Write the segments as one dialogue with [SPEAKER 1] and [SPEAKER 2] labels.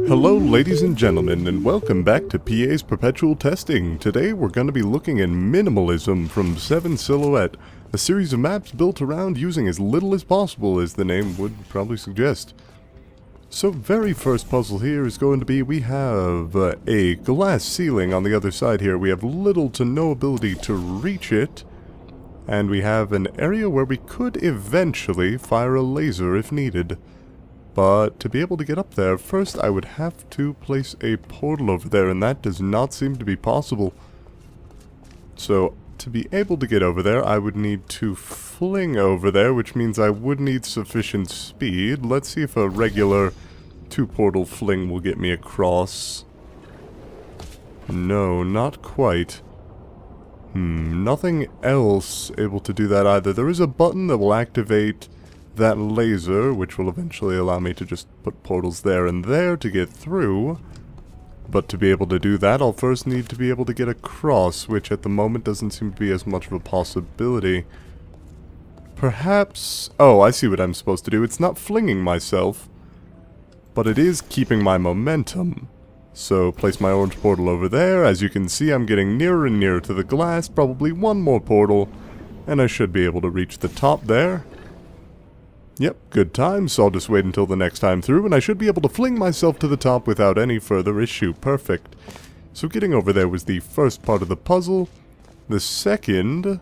[SPEAKER 1] Hello ladies and gentlemen, and welcome back to PA's Perpetual Testing. Today we're going to be looking at Minimalism from SevenSilhouette, a series of maps built around using as little as possible, as the name would probably suggest. So very first puzzle here is going to be, we have a glass ceiling on the other side here. We have little to no ability to reach it, and we have an area where we could eventually fire a laser if needed. But to be able to get up there, first I would have to place a portal over there, and that does not seem to be possible. So to be able to get over there, I would need to fling over there, which means I would need sufficient speed. Let's see if a regular two-portal fling will get me across. No, not quite. Nothing else able to do that either. There is a button that will activate that laser, which will eventually allow me to just put portals there and there to get through. But to be able to do that, I'll first need to be able to get across, which at the moment doesn't seem to be as much of a possibility. Perhaps... oh, I see what I'm supposed to do. It's not flinging myself, but it is keeping my momentum. So, place my orange portal over there. As you can see, I'm getting nearer and nearer to the glass. Probably one more portal, and I should be able to reach the top there. Yep, good time, so I'll just wait until the next time through, and I should be able to fling myself to the top without any further issue. Perfect. So getting over there was the first part of the puzzle. The second,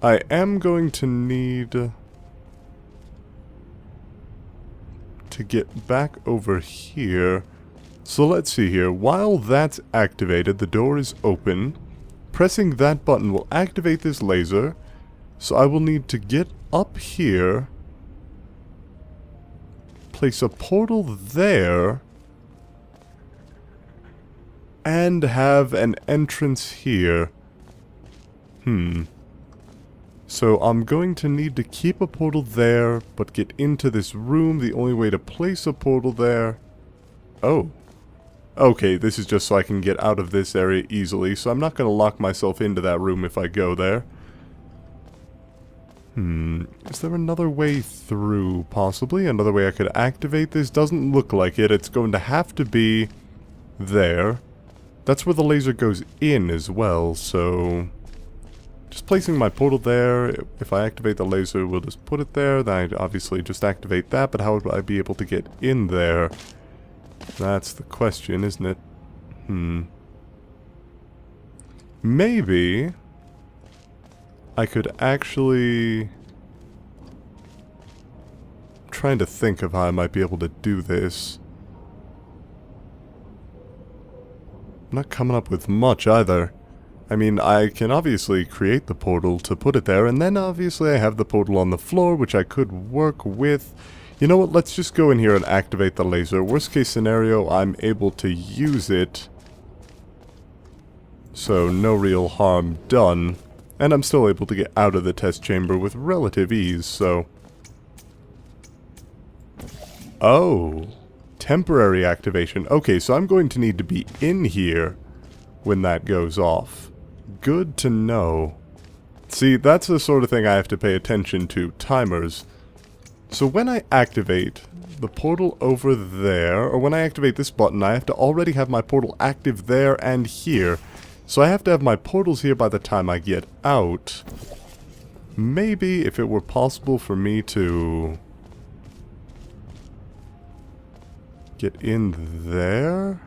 [SPEAKER 1] I am going to need to get back over here. So let's see here. While that's activated, the door is open. Pressing that button will activate this laser, so I will need to get up here, place a portal there, and have an entrance here. So I'm going to need to keep a portal there, but get into this room. The only way to place a portal there... oh. Okay, this is just so I can get out of this area easily, so I'm not going to lock myself into that room if I go there. Is there another way through, possibly? Another way I could activate this? Doesn't look like it. It's going to have to be there. That's where the laser goes in as well, so... just placing my portal there. If I activate the laser, we'll just put it there. Then I'd obviously just activate that, but how would I be able to get in there? That's the question, isn't it? Maybe I could actually... I'm trying to think of how I might be able to do this. I'm not coming up with much either. I mean, I can obviously create the portal to put it there, and then obviously I have the portal on the floor, which I could work with. You know what, let's just go in here and activate the laser. Worst case scenario, I'm able to use it, so no real harm done. And I'm still able to get out of the test chamber with relative ease, so... oh, temporary activation. Okay, so I'm going to need to be in here when that goes off. Good to know. See, that's the sort of thing I have to pay attention to, timers. So when I activate the portal over there, or when I activate this button, I have to already have my portal active there and here. So I have to have my portals here by the time I get out. Maybe if it were possible for me to get in there?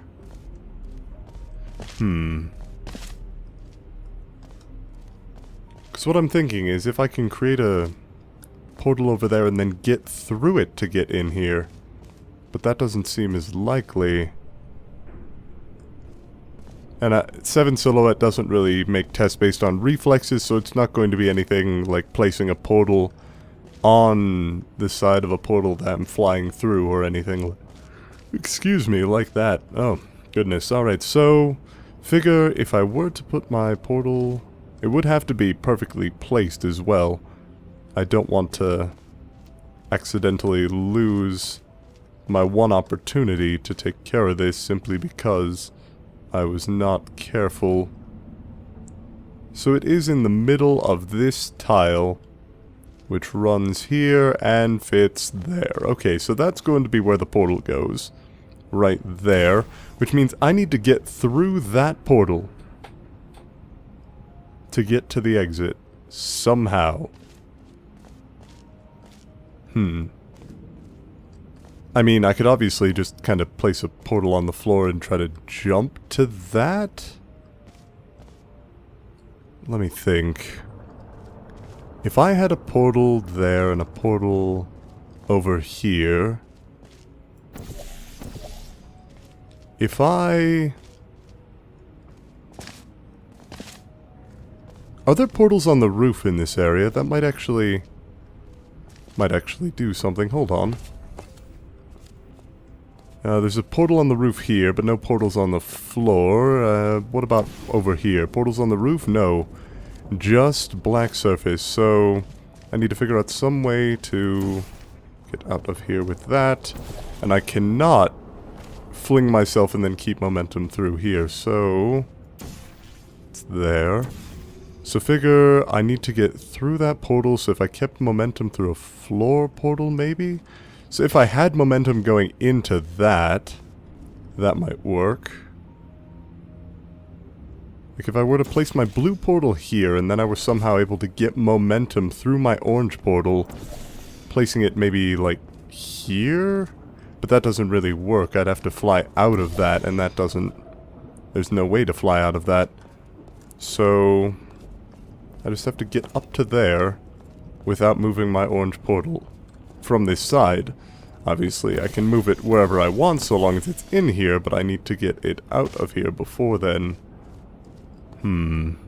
[SPEAKER 1] Because what I'm thinking is if I can create a portal over there and then get through it to get in here. But that doesn't seem as likely. And SevenSilhouette doesn't really make tests based on reflexes, so it's not going to be anything like placing a portal on the side of a portal that I'm flying through or anything. Excuse me, like that. Oh, goodness. Alright, so figure if I were to put my portal, it would have to be perfectly placed as well. I don't want to accidentally lose my one opportunity to take care of this simply because I was not careful. So it is in the middle of this tile, which runs here and fits there. Okay, so that's going to be where the portal goes. Right there. Which means I need to get through that portal to get to the exit. Somehow. I mean, I could obviously just kind of place a portal on the floor and try to jump to that. Let me think. If I had a portal there and a portal over here... If I... Are there portals on the roof in this area? That might actually do something. Hold on. There's a portal on the roof here, but no portals on the floor. What about over here? Portals on the roof? No. Just black surface. So, I need to figure out some way to get out of here with that. And I cannot fling myself and then keep momentum through here. So, it's there. So figure I need to get through that portal, so if I kept momentum through a floor portal, maybe? So if I had momentum going into that, that might work. Like if I were to place my blue portal here, and then I were somehow able to get momentum through my orange portal, placing it maybe like here? But that doesn't really work. I'd have to fly out of that, and that doesn't... There's no way to fly out of that. So... I just have to get up to there without moving my orange portal from this side. Obviously, I can move it wherever I want so long as it's in here, but I need to get it out of here before then. And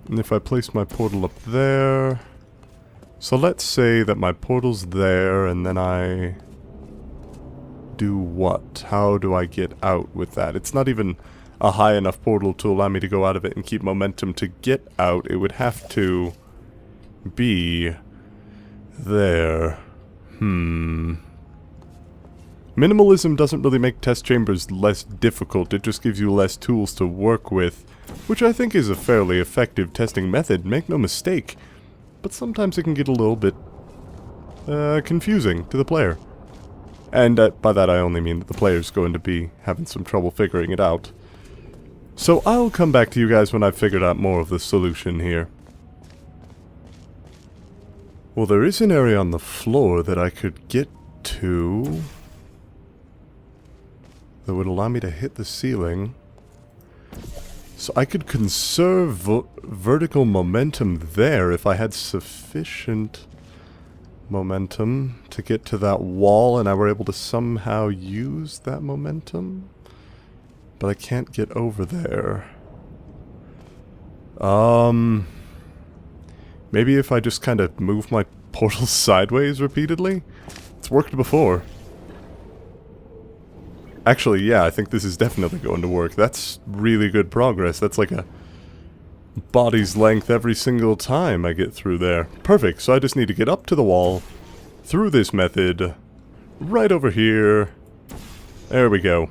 [SPEAKER 1] if I place my portal up there... So let's say that my portal's there, and then I... do what? How do I get out with that? It's not even a high enough portal to allow me to go out of it and keep momentum to get out. It would have to be there. Minimalism doesn't really make test chambers less difficult, it just gives you less tools to work with, which I think is a fairly effective testing method, make no mistake. But sometimes it can get a little bit confusing to the player. And by that I only mean that the player's going to be having some trouble figuring it out. So I'll come back to you guys when I've figured out more of the solution here. Well, there is an area on the floor that I could get to that would allow me to hit the ceiling. So I could conserve vertical momentum there if I had sufficient momentum to get to that wall and I were able to somehow use that momentum. But I can't get over there. Maybe if I just kind of move my portal sideways repeatedly? It's worked before. Actually, yeah, I think this is definitely going to work. That's really good progress. That's like a body's length every single time I get through there. Perfect, so I just need to get up to the wall, through this method, right over here. There we go.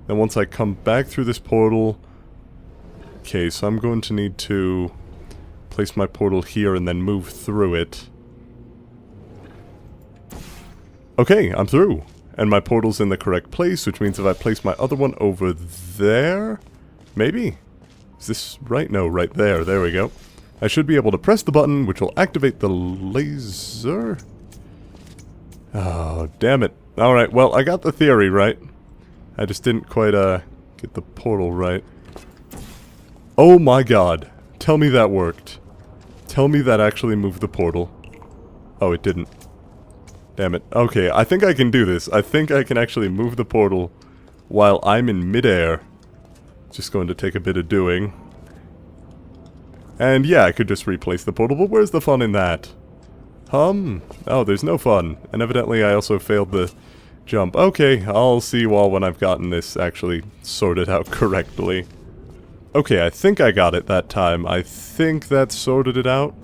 [SPEAKER 1] Then once I come back through this portal... Okay, so I'm going to need to place my portal here and then move through it. Okay, I'm through. And my portal's in the correct place, which means if I place my other one over there... Maybe? Is this right? No, right there. There we go. I should be able to press the button, which will activate the laser. Oh, damn it. Alright, well, I got the theory right. I just didn't quite, get the portal right. Oh my god. Tell me that worked. Tell me that actually moved the portal. Oh, it didn't. Damn it. Okay, I think I can do this. I think I can actually move the portal while I'm in midair. Just going to take a bit of doing. And yeah, I could just replace the portal, but where's the fun in that? Oh, there's no fun. And evidently I also failed the jump. Okay, I'll see you all when I've gotten this actually sorted out correctly. Okay, I think I got it that time. I think that sorted it out.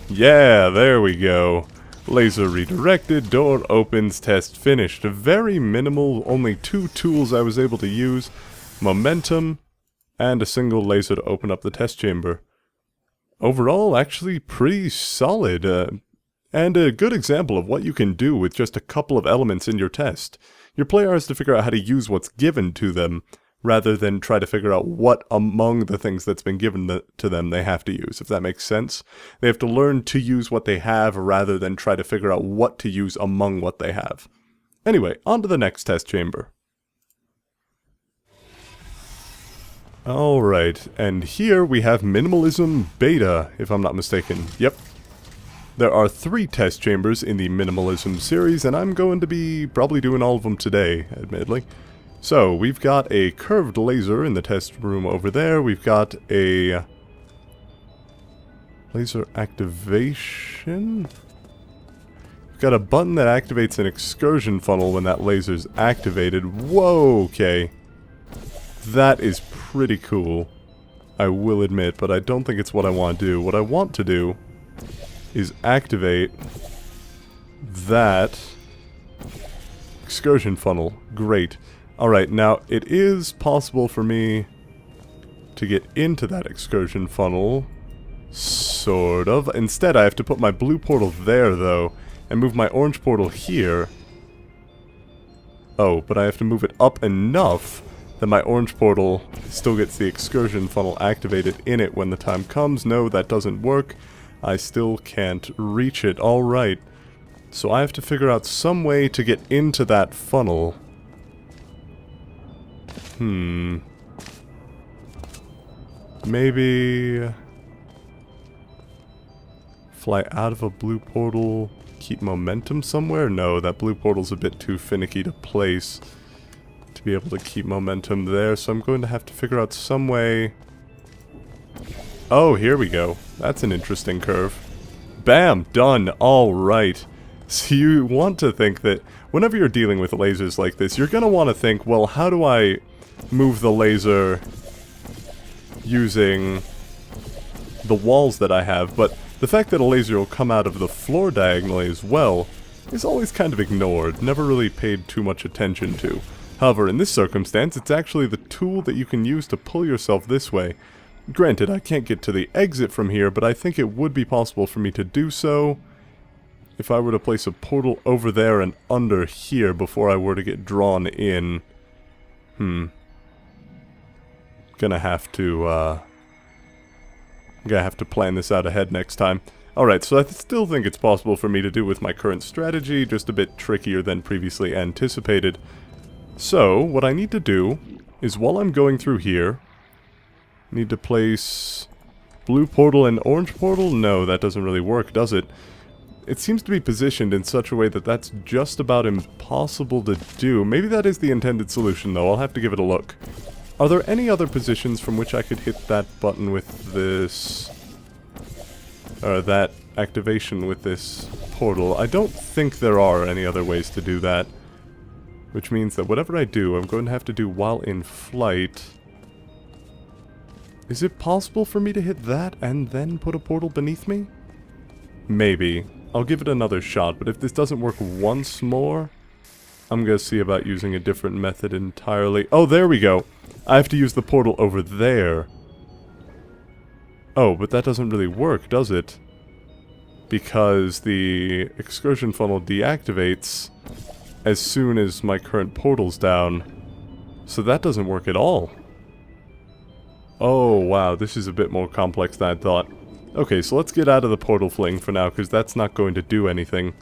[SPEAKER 1] Yeah, there we go. Laser redirected, door opens, test finished. Very minimal, only 2 tools I was able to use. Momentum, and a single laser to open up the test chamber. overall, actually pretty solid, and a good example of what you can do with just a couple of elements in your test. Your player has to figure out how to use what's given to them, rather than try to figure out what among the things that's been given to them they have to use, if that makes sense. They have to learn to use what they have, rather than try to figure out what to use among what they have. Anyway, on to the next test chamber. Alright, and here we have Minimalism Beta, if I'm not mistaken. Yep. There are 3 test chambers in the Minimalism series, and I'm going to be probably doing all of them today, admittedly. So, we've got a curved laser in the test room over there. We've got a laser activation. We've got a button that activates an excursion funnel when that laser's activated. Whoa, okay. That is pretty cool, I will admit, but I don't think it's what I want to do. What I want to do is activate that excursion funnel. Great. Alright, now it is possible for me to get into that excursion funnel, sort of. Instead, I have to put my blue portal there, though, and move my orange portal here. Oh, but I have to move it up enough that my orange portal still gets the excursion funnel activated in it when the time comes. No, that doesn't work. I still can't reach it. Alright. So I have to figure out some way to get into that funnel. Maybe fly out of a blue portal, keep momentum somewhere? No, that blue portal's a bit too finicky to place to be able to keep momentum there, so I'm going to have to figure out some way. Oh, here we go. That's an interesting curve. Bam! Done! Alright. So you want to think that whenever you're dealing with lasers like this, you're going to want to think, well, how do I move the laser using the walls that I have? But the fact that a laser will come out of the floor diagonally as well is always kind of ignored, never really paid too much attention to. However, in this circumstance, it's actually the tool that you can use to pull yourself this way. Granted, I can't get to the exit from here, but I think it would be possible for me to do so if I were to place a portal over there and under here before I were to get drawn in. Gonna have to plan this out ahead next time. Alright, so I still think it's possible for me to do with my current strategy, just a bit trickier than previously anticipated. So, what I need to do is, while I'm going through here, I need to place blue portal and orange portal? No, that doesn't really work, does it? It seems to be positioned in such a way that that's just about impossible to do. Maybe that is the intended solution, though. I'll have to give it a look. Are there any other positions from which I could hit that button with this, or that activation with this portal? I don't think there are any other ways to do that. Which means that whatever I do, I'm going to have to do while in flight. Is it possible for me to hit that and then put a portal beneath me? Maybe. I'll give it another shot, but if this doesn't work once more, I'm going to see about using a different method entirely. Oh, there we go. I have to use the portal over there. Oh, but that doesn't really work, does it? Because the excursion funnel deactivates as soon as my current portal's down. So that doesn't work at all. Oh, wow, this is a bit more complex than I thought. Okay, so let's get out of the portal fling for now, because that's not going to do anything.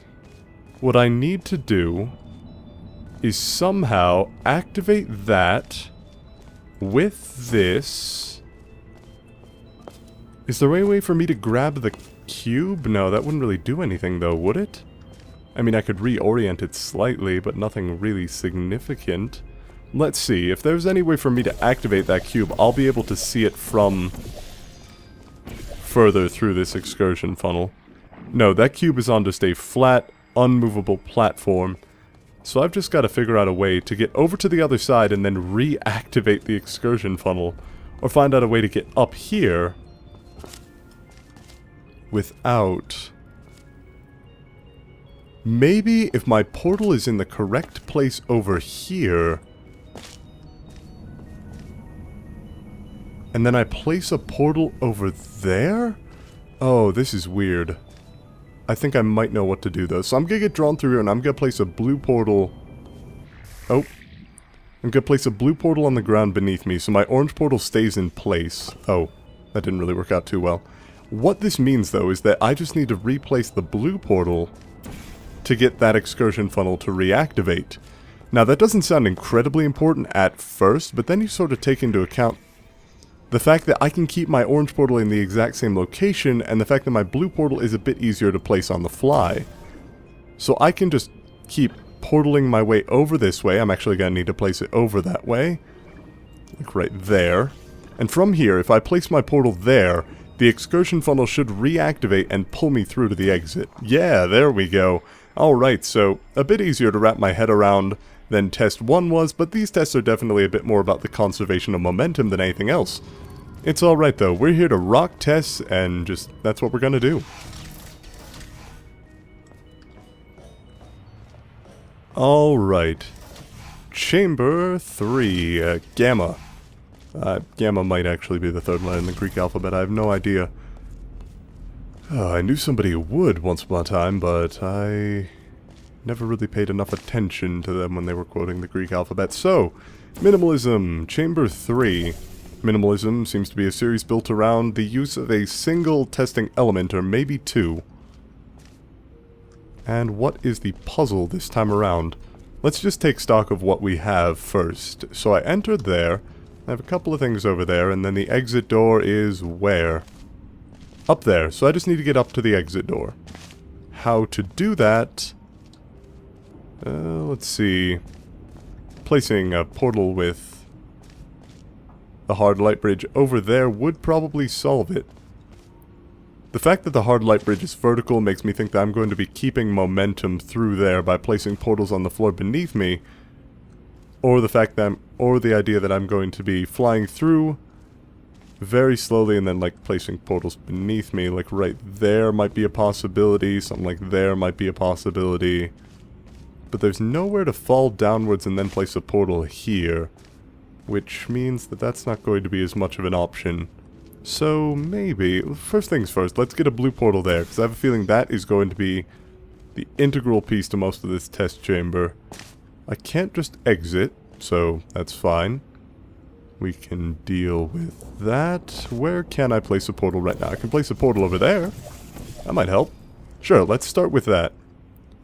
[SPEAKER 1] What I need to do is somehow activate that with this. Is there a way for me to grab the cube? No, that wouldn't really do anything though, would it? I mean, I could reorient it slightly, but nothing really significant. Let's see, if there's any way for me to activate that cube, I'll be able to see it from further through this excursion funnel. No, that cube is on just a flat, unmovable platform. So I've just got to figure out a way to get over to the other side and then reactivate the excursion funnel. Or find out a way to get up here without... Maybe if my portal is in the correct place over here, and then I place a portal over there? Oh, this is weird. I think I might know what to do though. So I'm gonna get drawn through here and I'm gonna place a blue portal. Oh. I'm gonna place a blue portal on the ground beneath me so my orange portal stays in place. Oh, that didn't really work out too well. What this means though is that I just need to replace the blue portal to get that excursion funnel to reactivate. Now that doesn't sound incredibly important at first, but then you sort of take into account the fact that I can keep my orange portal in the exact same location, and the fact that my blue portal is a bit easier to place on the fly. So I can just keep portaling my way over this way. I'm actually going to need to place it over that way. Like right there. And from here, if I place my portal there, the excursion funnel should reactivate and pull me through to the exit. Yeah, there we go. Alright, so a bit easier to wrap my head around than test 1 was, but these tests are definitely a bit more about the conservation of momentum than anything else. It's alright though, we're here to rock tests, and just, that's what we're gonna do. Alright. Chamber 3, Gamma. Gamma might actually be the third letter in the Greek alphabet, I have no idea. I knew somebody who would once upon a time, but I never really paid enough attention to them when they were quoting the Greek alphabet. So, Minimalism, Chamber 3. Minimalism seems to be a series built around the use of a single testing element, or maybe two. And what is the puzzle this time around? Let's just take stock of what we have first. So I entered there, I have a couple of things over there, and then the exit door is where? Up there, so I just need to get up to the exit door. How to do that? Let's see. Placing a portal with the hard light bridge over there would probably solve it. The fact that the hard light bridge is vertical makes me think that I'm going to be keeping momentum through there by placing portals on the floor beneath me, or the idea that I'm going to be flying through very slowly and then like placing portals beneath me, like right there might be a possibility, something like there might be a possibility. But there's nowhere to fall downwards and then place a portal here, which means that that's not going to be as much of an option. So maybe, first things first, let's get a blue portal there, because I have a feeling that is going to be the integral piece to most of this test chamber. I can't just exit, so that's fine. We can deal with that. Where can I place a portal right now? I can place a portal over there. That might help. Sure, let's start with that.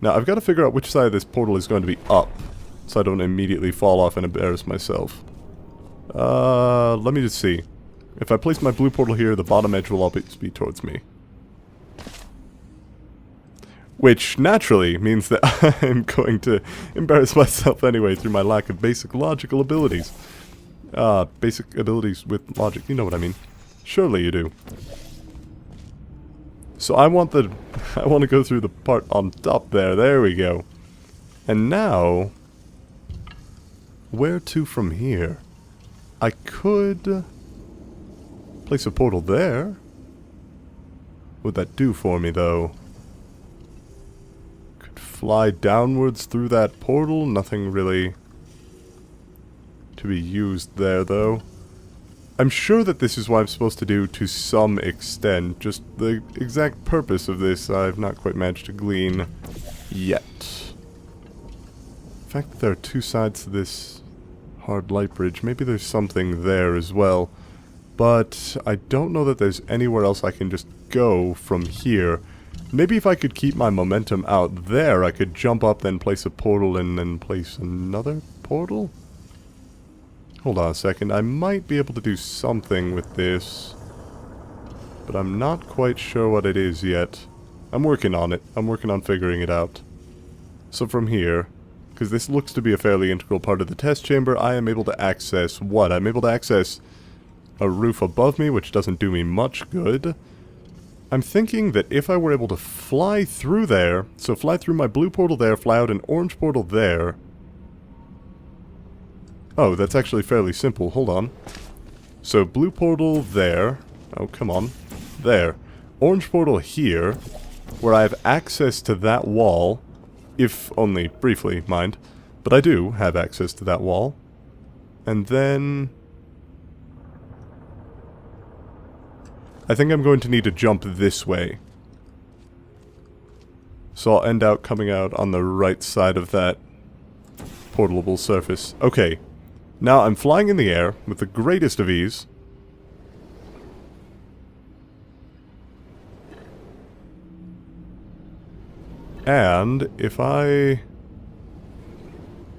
[SPEAKER 1] Now, I've got to figure out which side of this portal is going to be up, so I don't immediately fall off and embarrass myself. Let me just see. If I place my blue portal here, the bottom edge will always be towards me. Which, naturally, means that I'm going to embarrass myself anyway through my lack of basic logical abilities. Basic abilities with logic, you know what I mean. Surely you do. So I want to go through the part on top there we go. And now, where to from here? I could place a portal there. What would that do for me though? Could fly downwards through that portal, nothing really to be used there though. I'm sure that this is what I'm supposed to do to some extent, just the exact purpose of this I've not quite managed to glean yet. The fact that there are two sides to this hard light bridge, maybe there's something there as well, but I don't know that there's anywhere else I can just go from here. Maybe if I could keep my momentum out there, I could jump up, then place a portal, and then place another portal? Hold on a second, I might be able to do something with this, but I'm not quite sure what it is yet. I'm working on it. I'm working on figuring it out. So from here, because this looks to be a fairly integral part of the test chamber, I am able to access what? I'm able to access a roof above me, which doesn't do me much good. I'm thinking that if I were able to fly through there, so fly through my blue portal there, fly out an orange portal there. Oh, that's actually fairly simple. Hold on. So, blue portal there. Oh, come on. There. Orange portal here, where I have access to that wall. If only briefly, mind. But I do have access to that wall. And then I think I'm going to need to jump this way. So I'll end out coming out on the right side of that portalable surface. Okay. Now I'm flying in the air with the greatest of ease. And if I...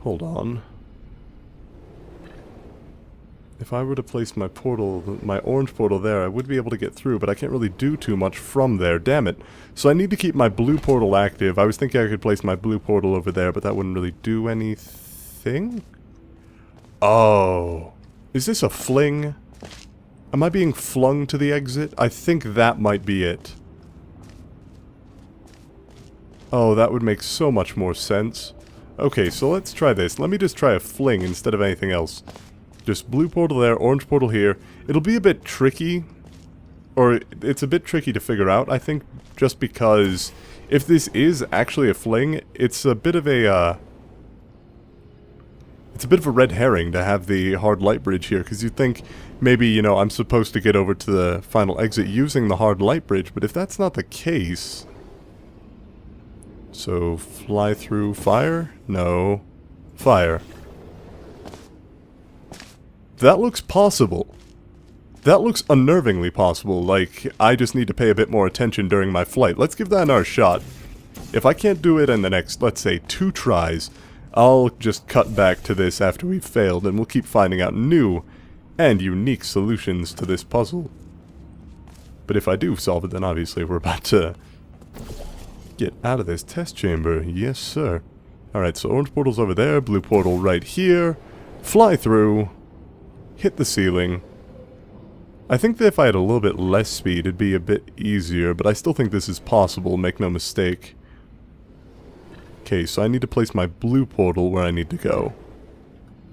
[SPEAKER 1] Hold on. If I were to place my portal, my orange portal there, I would be able to get through, but I can't really do too much from there. Damn it. So I need to keep my blue portal active. I was thinking I could place my blue portal over there, but that wouldn't really do anything. Oh. Is this a fling? Am I being flung to the exit? I think that might be it. Oh, that would make so much more sense. Okay, so let's try this. Let me just try a fling instead of anything else. Just blue portal there, orange portal here. It'll be a bit tricky. Or, it's a bit tricky to figure out, I think, just because if this is actually a fling, it's a bit of a, it's a bit of a red herring to have the hard light bridge here, because you think maybe, you know, I'm supposed to get over to the final exit using the hard light bridge, but if that's not the case... So, fly through fire? No. Fire. That looks possible. That looks unnervingly possible, like, I just need to pay a bit more attention during my flight. Let's give that another shot. If I can't do it in the next, let's say, 2 tries, I'll just cut back to this after we've failed, and we'll keep finding out new and unique solutions to this puzzle. But if I do solve it, then obviously we're about to... get out of this test chamber. Yes, sir. Alright, so orange portal's over there, blue portal right here. Fly through. Hit the ceiling. I think that if I had a little bit less speed, it'd be a bit easier, but I still think this is possible, make no mistake. Okay, so I need to place my blue portal where I need to go.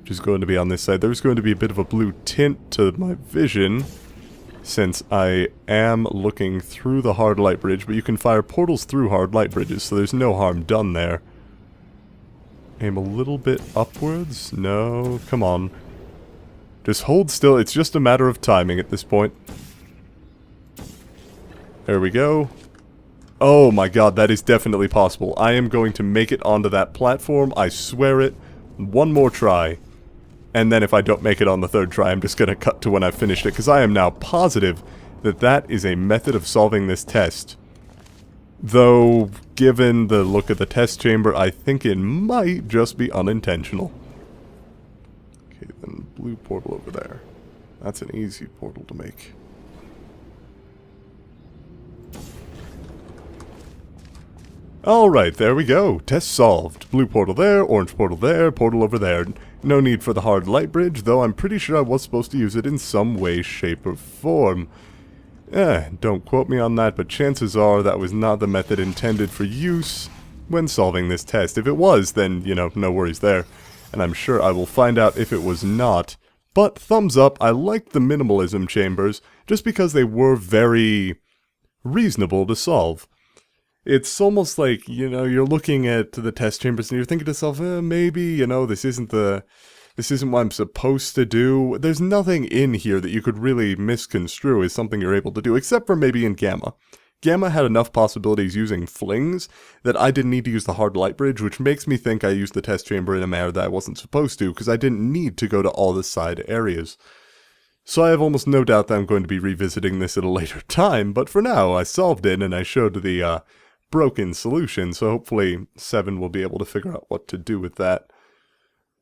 [SPEAKER 1] Which is going to be on this side. There's going to be a bit of a blue tint to my vision, since I am looking through the hard light bridge, but you can fire portals through hard light bridges, so there's no harm done there. Aim a little bit upwards? No, come on. Just hold still, it's just a matter of timing at this point. There we go. Oh my god, that is definitely possible. I am going to make it onto that platform, I swear it. One more try. And then if I don't make it on the 3rd try, I'm just going to cut to when I've finished it, because I am now positive that that is a method of solving this test. Though, given the look of the test chamber, I think it might just be unintentional. Okay, then blue portal over there. That's an easy portal to make. Alright, there we go. Test solved. Blue portal there, orange portal there, portal over there. No need for the hard light bridge, though I'm pretty sure I was supposed to use it in some way, shape, or form. Don't quote me on that, but chances are that was not the method intended for use when solving this test. If it was, then, you know, no worries there. And I'm sure I will find out if it was not. But thumbs up, I liked the minimalism chambers, just because they were very reasonable to solve. It's almost like, you know, you're looking at the test chambers and you're thinking to yourself, maybe, you know, this isn't what I'm supposed to do. There's nothing in here that you could really misconstrue as something you're able to do, except for maybe in Gamma. Gamma had enough possibilities using flings that I didn't need to use the hard light bridge, which makes me think I used the test chamber in a manner that I wasn't supposed to, because I didn't need to go to all the side areas. So I have almost no doubt that I'm going to be revisiting this at a later time, but for now, I solved it and I showed the, broken solution, so hopefully 7 will be able to figure out what to do with that.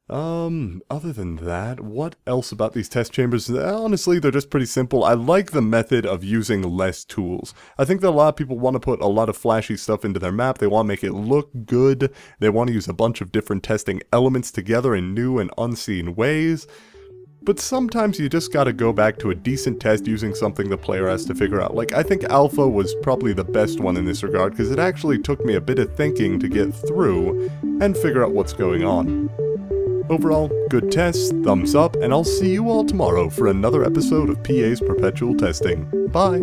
[SPEAKER 1] Other than that, what else about these test chambers? Honestly, they're just pretty simple. I like the method of using less tools. I think that a lot of people want to put a lot of flashy stuff into their map. They want to make it look good. They want to use a bunch of different testing elements together in new and unseen ways. But sometimes you just gotta go back to a decent test using something the player has to figure out. Like, I think Alpha was probably the best one in this regard, because it actually took me a bit of thinking to get through and figure out what's going on. Overall, good test, thumbs up, and I'll see you all tomorrow for another episode of PA's Perpetual Testing. Bye!